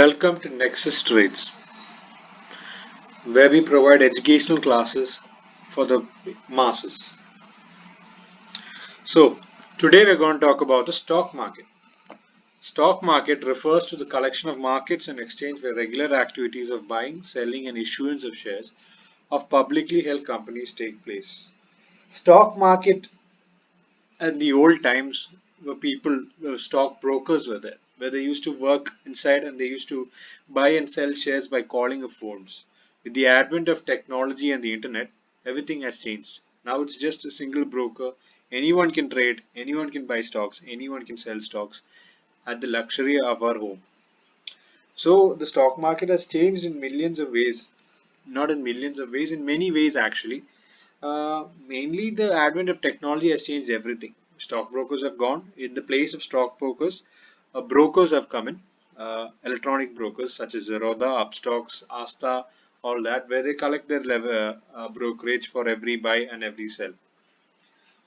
Welcome to Nexus Trades, where we provide educational classes for the masses. So, today we're going to talk about the stock market. Stock market refers to the collection of markets and exchange where regular activities of buying, selling, and issuance of shares of publicly held companies take place. Stock market in the old times were stock brokers were there, where they used to work inside and they used to buy and sell shares by calling of phones. With the advent of technology and the internet, everything has changed. Now it's just a single broker. Anyone can trade, anyone can buy stocks, anyone can sell stocks at the luxury of our home. So the stock market has changed in millions of ways, not in millions of ways, in many ways actually. Mainly, the advent of technology has changed everything. Stockbrokers have gone. In the place of stockbrokers, brokers have come in. Electronic brokers such as Zerodha, Upstocks, Asta, all that, where they collect their brokerage for every buy and every sell.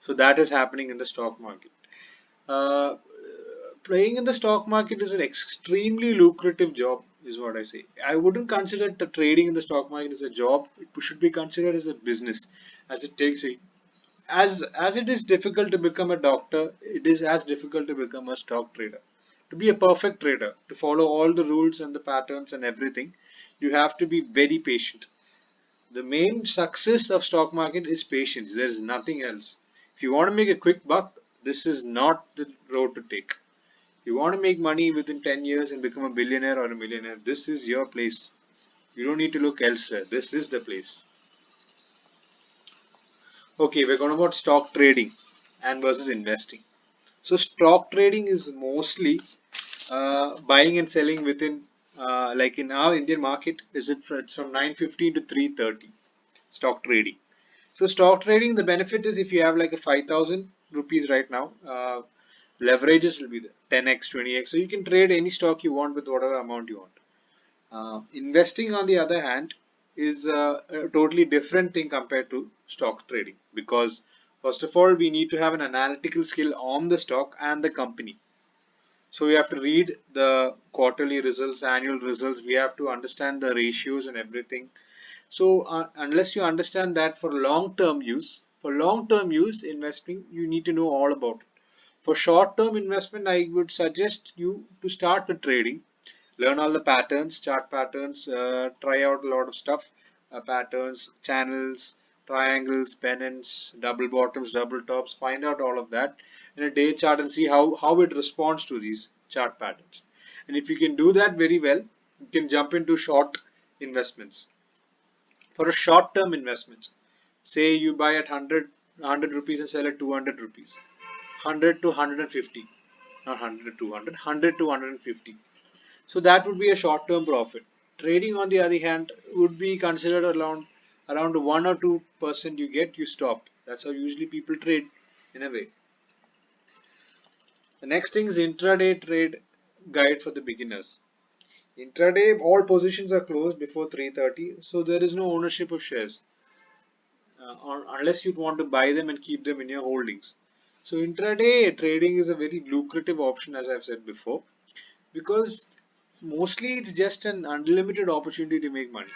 So that is happening in the stock market. Uh, Playing in the stock market is an extremely lucrative job, is what I say. I wouldn't consider the trading in the stock market as a job. It should be considered as a business, as it takes a as it is difficult to become a doctor, it is as difficult to become a stock trader. To be a perfect trader, to follow all the rules and the patterns and everything, you have to be very patient. The main success of stock market is patience. There's nothing else. If you want to make a quick buck, this is not the road to take. If you want to make money within 10 years and become a billionaire or a millionaire, this is your place. You don't need to look elsewhere. This is the place. Okay, we're going about stock trading and versus investing. So stock trading is mostly buying and selling within, like in our Indian market, is it from 9:15 to 3:30? Stock trading. So stock trading, the benefit is if you have like a 5,000 rupees right now, leverages will be there 10x, 20x. So you can trade any stock you want with whatever amount you want. Investing, on the other hand, is a totally different thing compared to stock trading because, first of all, we need to have an analytical skill on the stock and the company. So we have to read the quarterly results, annual results. We have to understand the ratios and everything. So unless you understand that for long-term use investing, you need to know all about it. For short-term investment, I would suggest you to start with trading, learn all the patterns, chart patterns, try out a lot of stuff, patterns, channels, triangles, pennants, double bottoms, double tops, find out all of that in a day chart and see how it responds to these chart patterns. And if you can do that very well, you can jump into short investments. For a short term investments, say you buy at 100 rupees and sell at 200 rupees, 100 to 150, not 100 to 200, 100 to 150. So that would be a short-term profit. Trading, on the other hand, would be considered around 1 or 2% you get, you stop. That's how usually people trade in a way. The next thing is intraday trade guide for the beginners. Intraday, all positions are closed before 3:30, so there is no ownership of shares unless you want to buy them and keep them in your holdings. So intraday trading is a very lucrative option, as I've said before, because mostly it's just an unlimited opportunity to make money.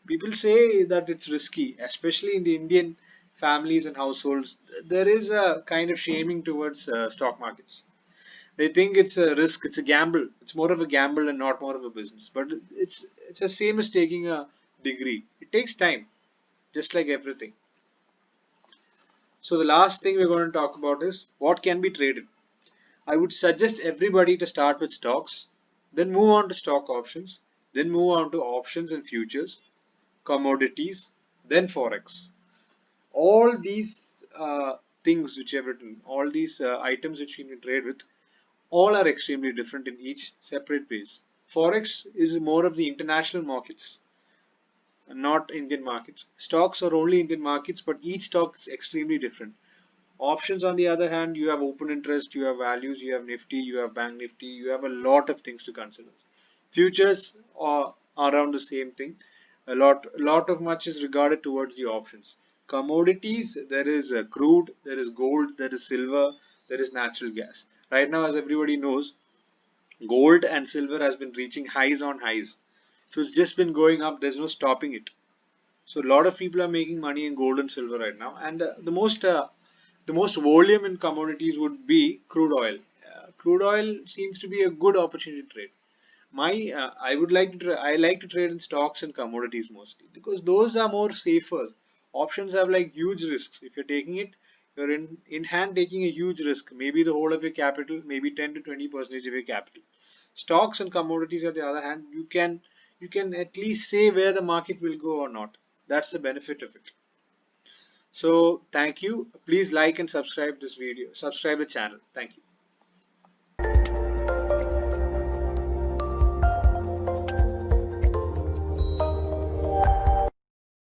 People say that it's risky, especially in the Indian families and households. There is a kind of shaming towards stock markets. They think it's a risk, it's a gamble. It's more of a gamble and not more of a business. But it's the same as taking a degree. It takes time, just like everything. So the last thing we're going to talk about is what can be traded. I would suggest everybody to start with stocks, then move on to stock options, then move on to options and futures, commodities, then forex. All these things which I've written, all these items which you can trade with, all are extremely different in each separate ways. Forex is more of the international markets, not Indian markets. Stocks are only Indian markets, but each stock is extremely different. Options, on the other hand, you have open interest, you have values, you have Nifty, you have Bank Nifty, you have a lot of things to consider. Futures are around the same thing. A lot of much is regarded towards the options. Commodities, there is crude, there is gold, there is silver, there is natural gas. Right now, as everybody knows, Gold and silver has been reaching highs on highs. So it's just been going up. There's no stopping it. So a lot of people are making money in gold and silver right now. And the most volume in commodities would be crude oil. Crude oil seems to be a good opportunity to trade. I like to trade in stocks and commodities mostly because those are more safer. Options have like huge risks. If you're taking it, you're in hand taking a huge risk. Maybe the whole of your capital, maybe 10 to 20% of your capital. Stocks and commodities, on the other hand, you can at least say where the market will go or not. That's the benefit of it. So thank you. Please like and subscribe this video. Subscribe the channel. Thank you.